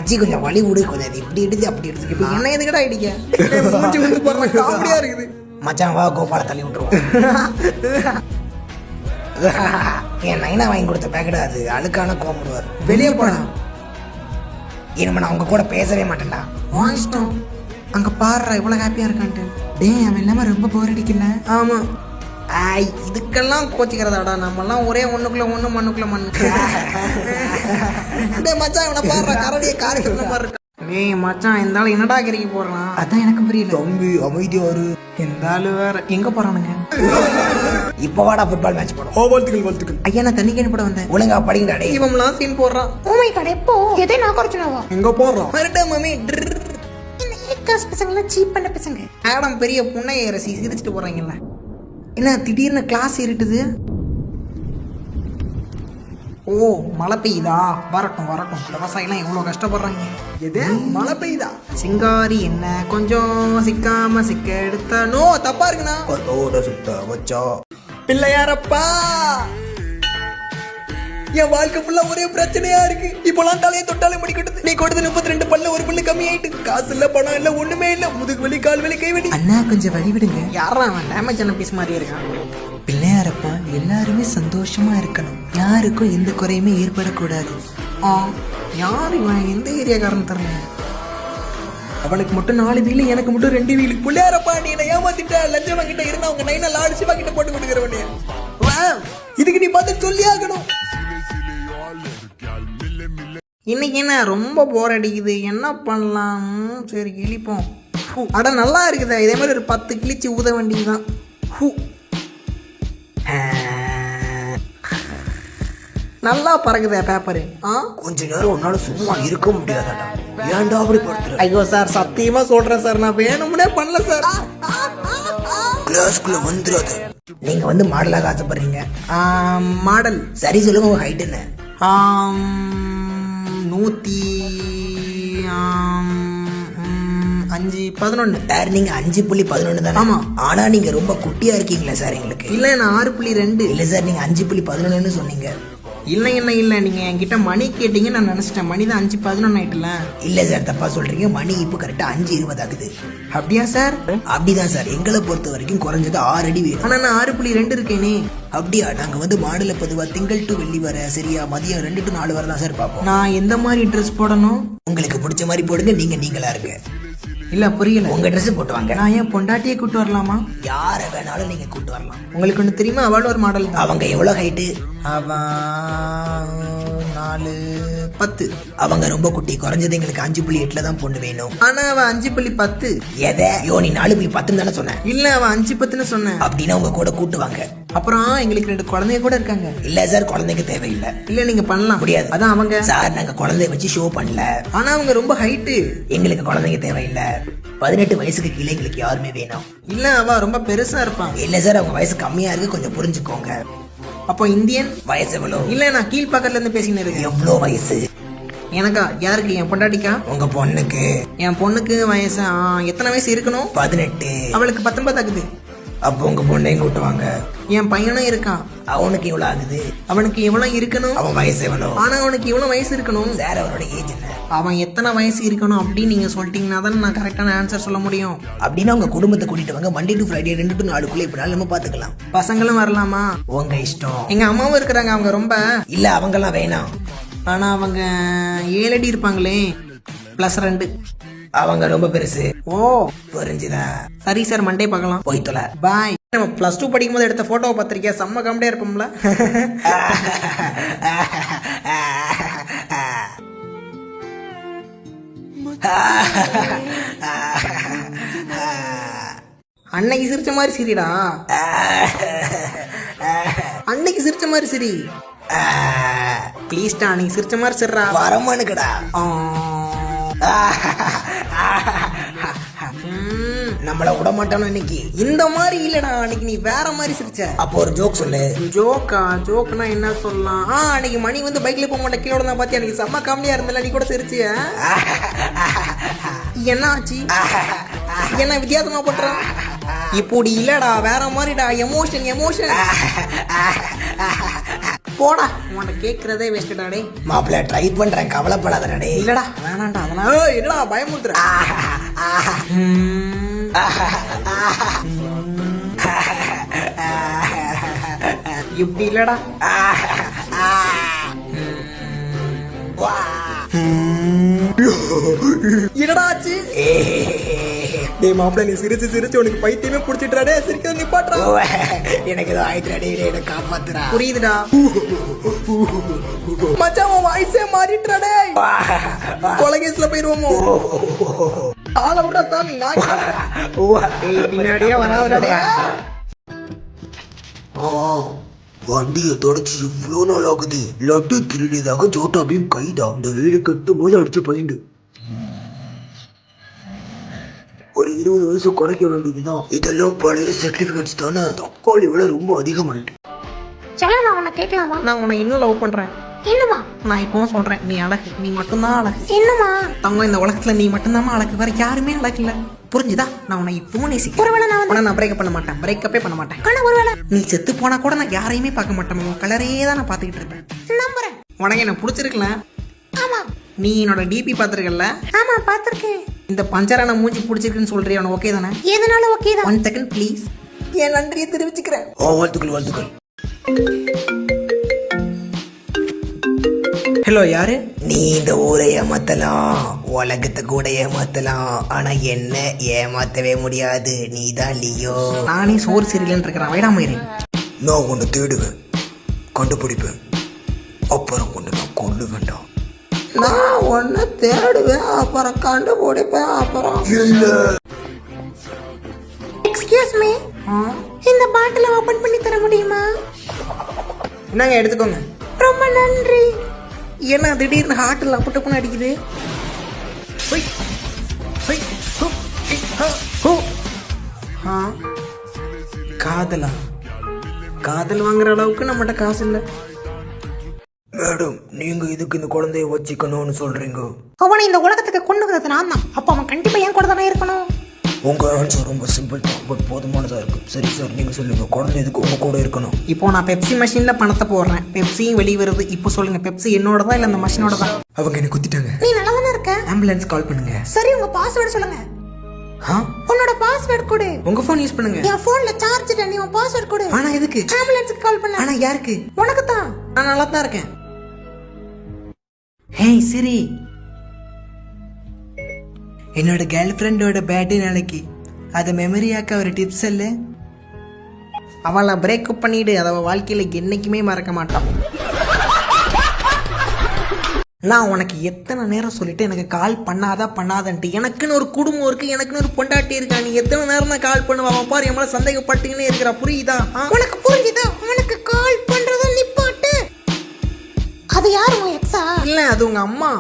மச்சி கொஞ்சம் வலி விடு, கொஞ்சம் அது இப்படி எடுத்து அப்படி எடுத்து. இப்போ என்ன எதுக்கடா இடிக்க மூஞ்சி வந்து போடுற காமெடியா இருக்குது. மச்சான் வா கோபால தள்ளி விட்டுருவோம். என் நைனா வாங்கி கொடுத்த பேக்கெட் அது அழுக்கான கோமுடுவார். வெளியே போனா இனிமே நான் உங்க கூட பேசவே மாட்டேன்டா. வாங்கிட்டோம் அங்க பாடுறா இவ்வளவு ஹாப்பியா இருக்கான்ட்டு. டேய் அவன் இல்லாம ரொம்ப போர் அடிக்கல. ஆமா இதுக்கெல்லாம் கோச்சிக்கிறதாடா, நம்மெல்லாம் ஒரே ஒண்ணுக்குள்ள ஒண்ணு மண்ணுக்குள்ள மண்ணு. மச்சான் இவனை பாடுற கரடியை காரிக்கிற மாதிரி இருக்கா. ஏய் மச்சான் இந்த ஆளு என்னடா கறிக்கு போடுறான்? அதான் எனக்கு புரியல. தம்பி அமைதியா வரு. இந்த ஆளு வேற எங்க போறானுங்க? இப்ப வாடா ஃபுட்பால் மேட்ச் போடும். வாழ்த்துக்கள். ஐயா நான் தண்ணி கேன் போட வந்தேன். ஒழுங்கா படிங்கடா. டேய் இவன்லாம் சீன் போடுறான். ஓ மை காட் எப்போ எதை நான் குறச்சனவா? எங்க போறான்? மரட்ட மம்மி இந்த ஏகாஸ் பசங்க சீப் பண்ண பசங்க. ஆடம் பெரிய புண்ணைய ரசி சிரிச்சிட்டு போறாங்கல்ல. என்ன திடீர்னு கிளாஸ் இருட்டுது? ஓ மழை பெய்யுதா? வரட்டும் விவசாயிலாம் எவ்வளவு கஷ்டப்படுறாங்க. எது மழை பெய்யுதா? சிங்காரி என்ன கொஞ்சம் சிக்காம சிக்க எடுத்த நோ தப்பா இருக்குண்ணா. சுத்த வச்சா பிள்ளையாரப்பா என் வாழ்க்கை ஃபுல்லா ஒரே பிரச்சனையா இருக்கு. இப்பெல்லாம் தலையை தொட்டாலே முடிக்கட்டுது. நீ கொடுத்து 32 பல்ல ஒரு பல்லு கம்மி ஆயிட்டு. காசு இல்ல பணம் இல்ல ஒண்ணுமே இல்ல. முதுகு வலி கால் வலி கை வலி. அண்ணா கொஞ்சம் வழி விடுங்க. யாரா அவன் டேமேஜ் ஆன பீஸ் மாதிரி இருக்கான். பிள்ளையாரப்பா எல்லாருமே சந்தோஷமா இருக்கணும், யாருக்கும் எந்த குறையுமே ஏற்படக்கூடாது. யாரு இவன்? எந்த ஏரியாக்காரன் தெரியல. அவனுக்கு மட்டும் 4 வீலு எனக்கு மட்டும் 2 வீலு. பிள்ளையாரப்பா நீ என்ன ஏமாத்திட்ட. லஞ்சம் வாங்கிட்ட இருந்தா அவங்க நைனா லாடு சிவா கிட்ட போட்டு கொடுக்குறவனே. இதுக்கு நீ பார்த்து சொல்லி ஆகணும். இன்னைக்கு என்ன ரொம்ப போர் அடிக்குது, என்ன பண்ணலாம்? சரி கிழிப்போம். அட நல்லா இருக்குதா, இதே மாதிரி ஒரு 10 கிழிச்சு ஊத வேண்டியதுதான். நல்லா பறக்குதா பேப்பரு. கொஞ்ச நேரம் உன்னால சும்மா இருக்க முடியாதாடா. ஏன்டா அப்படி படுத்துற? ஐயோ சார் சத்தியமா சொல்றேன் சார், நான் வேணும்னே பண்ணல சார். கிளாஸ்க்குள்ள வந்துடாத. நீங்க வந்து மாடலாக ஆசைப்படுறீங்க. மாடல் சரி சொல்லுங்க. உங்க ஹைட் என்ன? 105.11. சார் நீங்க 5.11 தானே? ஆமா. ஆனா நீங்க ரொம்ப குட்டியா இருக்கீங்களா சார் எங்களுக்கு? இல்ல நான் 6.2. இல்ல சார் நீங்க 5.11 சொன்னீங்க. இல்ல நீங்க என்கிட்ட மணி கேட்டீங்க, நான் நினைச்சிட்டேன் மணி தான் 5.11 ஆயிட்டுல. இல்ல சார் தப்பா சொல்றீங்க. மணி இப்ப கரெக்டா 5:20 ஆகுது. அப்படியா சார்? அப்படிதான் சார். எங்களை பொறுத்த வரைக்கும் குறைஞ்சது 6 அடி வேணும். ஆனா நான் 6.2 இருக்கேனே. அப்படியா? நாங்க வந்து மாடல பொதுவா திங்கள் டு வெள்ளி வர சரியா மதியம் 2 to 4 வரை தான் சார் பாப்போம். நான் எந்த மாதிரி ட்ரெஸ் போடணும்? உங்களுக்கு பிடிச்ச மாதிரி போடுங்க. நீங்களா இருங்க. இல்ல புரியல. உங்க ட்ரெஸ் போட்டு வாங்க. நான் ஏன் பொண்டாட்டியே கூட்டு வரலாமா? யார வேணாலும் நீங்க கூட்டு வரலாம். உங்களுக்கு ஒண்ணு தெரியுமா? அவளோட ஒரு மாடல். அவங்க எவ்வளவு ஹைட்டு? அவன் 4.10. அவங்க ரொம்ப குட்டி. குறைஞ்சது எங்களுக்கு 5.8 தான் பொண்ணு வேணும். ஆனா அவன் 5.10. எதை? யோ நீ 4.10 தானே சொன்ன? இல்ல அவன் 5.10 சொன்ன. அப்படின்னா உங்க கூட கூட்டு வாங்க. அப்புறம் எங்களுக்கு 2 குழந்தைங்க கூட இருக்காங்க. இல்ல சார் குழந்தைங்க தேவையில்லை. இல்ல நீங்க பண்ணலாம். முடியாது. அதான் அவங்க. சார் நாங்க குழந்தைய வச்சு ஷோ பண்ணல. ஆனா அவங்க ரொம்ப ஹைட்டு. எங்களுக்கு குழந்தைங்க தேவையில்லை. 18 வயசுக்கு கீழே எங்களுக்கு யாருமே வேணும். இல்ல அவ ரொம்ப பெருசா இருப்பான். இல்ல சார் அவங்க வயசு கம்மியா இருக்கு, கொஞ்சம் புரிஞ்சுக்கோங்க. அப்போ இந்தியன் வயசு எவ்வளவு? இல்ல நான் கீழ்பக்கத்துல இருந்து பேசினேன். எவ்வளவு வயசு? எனக்கா? யாருக்கு? என் பொண்டாட்டிக்கா? உங்க பொண்ணுக்கு. என் பொண்ணுக்கு வயசு எத்தனை வயசு இருக்கணும்? 18. அவளுக்கு 19 ஆகுது. அப்போ உங்க பொண்ணையும் கூட்டுவாங்க. என் பையனும் இருக்கான். அவனுக்கு எவ்வளவு ஆகுது? அவனுக்கு எவ்வளவு இருக்கணும்? அவன் வயசு எவ்வளவு? ஆனா அவனுக்கு எவ்வளவு வயசு இருக்கணும்? சார் அவனோட ஏஜ் என்ன? அவன் எத்தனை வயசு இருக்கணும் அப்படின்னு நீங்க சொல்லிட்டீங்கன்னா தான் நான் கரெக்டான ஆன்சர் சொல்ல முடியும். அப்படின்னா உங்க குடும்பத்தை கூட்டிட்டு வாங்க. மண்டே டு ஃப்ரைடே 2 to 4 இப்படி நம்ம பாத்துக்கலாம். பசங்களும் வரலாமா? உங்க இஷ்டம். எங்க அம்மாவும் இருக்கிறாங்க. அவங்க ரொம்ப இல்ல அவங்கெல்லாம் வேணாம். ஆனா அவங்க 7 அடி இருப்பாங்களே +2. அவங்க ரொம்ப பெருசு. ஓ புரிஞ்சுதா? சரி சார் மண்டே பார்க்கலாம். போய் தொலை. பாய். நம்ம +2 படிக்கும் போது எடுத்த போட்டோவை பார்த்திருக்கியா? செம்ம காமெடியா இருப்போம்ல. அன்னைக்கு சிரிச்ச மாதிரி சிரிடா. அன்னைக்கு சிரிச்ச மாதிரி சிரி. ப்ளீஸ்டா அன்னைக்கு சிரிச்ச மாதிரி சிரிடா. வரமானுக்கடா. நம்மள விட மாட்டானோ இன்னைக்கு. இந்த மாதிரி இல்லடா, அன்னைக்கு நீ வேற மாதிரி சிரிச்ச. அப்போ ஒரு ஜோக் சொல்லு. ஜோக்னா என்ன சொல்லலாம்? அன்னைக்கு மணி வந்து பைக்ல போக மாட்டேன் கீழே தான் பாத்தியா? அன்னைக்கு செம்ம காமெடியா இருந்தல, நீ கூட சிரிச்சிய. என்ன ஆச்சு? என்ன வித்தியாசமா பண்றான்? இப்படி இல்லடா, வேற மாதிரிடா. Emotion emotion. போடா, உன்னை கேட்கறதே வேஸ்டடா. டே மாப்பிள்ள ட்ரை பண்றேன், கவலைப்படாதடா. டே இல்லடா, வேணாண்டா அதெல்லாம். என்னடா பயமுறுத்துற? இப்படி இல்லடா. என்னடா ஆச்சு? டேய் மாப்பிள்ள, நீ சிரிச்சு சிரிச்சு உனக்கு பைத்தியமே புடிச்சிட்டுறாடே. சிரிக்க நிப்பாட்றா. எனக்கு ஏதோ ஆயிடுறாடே, என்ன காப்பாத்துறா. புரியுதுடா மச்சான், உன் வாய்ஸே மாறிட்டுறாடே. கொலகேஸ்ல போயிருவோமோ? ஆளை விட சாமி, பின்னாடியே வராதே. வண்டியை தொடச்சி இவ்வளோ நாள் ஆகுது. லட்டு திருடியதாக சோட்டா பீம் கைதான். இந்த வீடு கட்டு போது அடிச்சு பதிண்டு ஒரு 20 வருஷம் குறைக்க வேண்டியதுதான். இதெல்லாம் பழைய சர்டிபிகேட்ஸ் தானே. தக்காளி விட ரொம்ப அதிகமாயிட்டு. நான் உன்னை கேட்கலாமா? நான் உன்னை இன்னும் லவ் பண்றேன். என்னமா? நான் இப்பவும் சொல்றேன், நீ அழகு. நீ மட்டும்தான் அழகு. என்னமா? தங்கம், இந்த உலகத்துல நீ மட்டும்தான் அழகு, வேற யாருமே அழகு இல்ல. புரிஞ்சுதா? நான் உன்னை இப்பவும் நேசிக்கிறேன். ஒருவேளை நான் பிரேக்கப் பண்ண மாட்டேன், பிரேக்கப்பே பண்ண மாட்டேன். ஆனா ஒருவேளை நீ செத்து போனா கூட நான் யாரையுமே பார்க்க மாட்டேன். உன் கலரே தான் நான் பாத்துக்கிட்டு இருப்பேன். நம்புறேன். உனக்கு என்ன பிடிச்சிருக்கல? ஆமா. நீ என்னோட டிபி பாத்துருக்கல? ஆமா, பாத்திருக்கேன். இந்த பஞ்சரான மூஞ்சி பிடிச்சிருக்குன்னு சொல்றியா? உனக்கு ஓகே தானே? எதனால ஓகே தான். 1 செகண்ட் ப்ளீஸ். என் நன்றியை தெரிவிச்சுக்கிறேன். வாழ்த்துக்கள் வாழ்த்துக்கள். ஹலோ, யாரு? நீ இந்த ஊரை ஏமாத்தலாம், உலகத்தை கூட ஏமாத்தலாம், ஆனா என்ன ஏமாத்தவே முடியாது. நீ தான் லியோ. நானே சோறு சரியில்லைன்னு இருக்கிறேன். வைடாமயிரு. நான் உன்னை தேடுவேன், கண்டுபிடிப்பேன், அப்புறம் கொண்டு நான் கொண்டு வேண்டாம். நான் உன்னை தேடுவேன், அப்புறம் கண்டுபிடிப்பேன், அப்புறம் இல்ல. எக்ஸ்கியூஸ் மீ, இந்த பாட்டில ஓபன் பண்ணி தர முடியுமா? என்னங்க, எடுத்துக்கோங்க. ரொம்ப நன்றி. என்ன திடீர்னு ஹார்ட்டில் அப்ப டப்புன்னு அடிக்குது? காதலா? காதல் வாங்குற அளவுக்கு நம்மகிட்ட காசு இல்லை. மேடம், நீங்க இதுக்கு இந்த குழந்தைய வச்சுக்கணும்னு சொல்றீங்க. அவனை இந்த உலகத்துக்கு கொண்டு வந்தது நான் தான். அப்ப அவன் கண்டிப்பா என் கூட தானே இருக்கணும். உங்க ஆன்சர் ரொம்ப சிம்பிள் தான், பட் போதுமானதா இருக்கு. சரி சார், நீங்க சொல்லுங்க, குழந்தை இதுக்கு உங்க கூட இருக்கணும். இப்போ நான் பெப்சி மஷின்ல பணத்தை போடுறேன், பெப்சியும் வெளியே வருது. இப்போ சொல்லுங்க, பெப்சி என்னோட தான் இல்ல அந்த மஷினோட தான்? அவங்க என்ன குத்திட்டாங்க. நீ நல்லா தானே இருக்க? ஆம்புலன்ஸ் கால் பண்ணுங்க. சரி, உங்க பாஸ்வேர்டு சொல்லுங்க. உன்னோட பாஸ்வேர்ட் கொடு. உங்க போன் யூஸ் பண்ணுங்க. என் போன்ல சார்ஜ் இல்ல, நீ உன் பாஸ்வேர்ட் கொடு. ஆனா எதுக்கு? ஆம்புலன்ஸ்க்கு கால் பண்ண. ஆனா யாருக்கு? உனக்கு தான். நான் நல்லா தான் இருக்கேன். ஹேய் சிரி, என்னோட கேர்ள் ஃப்ரெண்டோட பர்த்டே நாளைக்கு. அதை மெமரியாக்க ஒரு டிப்ஸ் இல்ல. அவளை பிரேக்கப் பண்ணிடு, அதை வாழ்க்கையில என்னைக்குமே மறக்க மாட்டான். நான் உனக்கு எத்தனை நேரம் சொல்லிட்டு எனக்கு கால் பண்ணாதன்ட்டு. எனக்குன்னு ஒரு குடும்பம் இருக்கு, எனக்குன்னு ஒரு பொண்டாட்டி இருக்கா. நீ எத்தனை நேரம் தான் கால் பண்ணுவா? பாரு, என் மேல சந்தேகப்பட்டுக்கினே இருக்கிறா. புரியுதா? உனக்கு புரிஞ்சுதா? உனக்கு கால் பண்றத நிப்பாட்டு. அது யாரு? உன் எக்ஸா? இல்ல, அது உங்க அம்மா.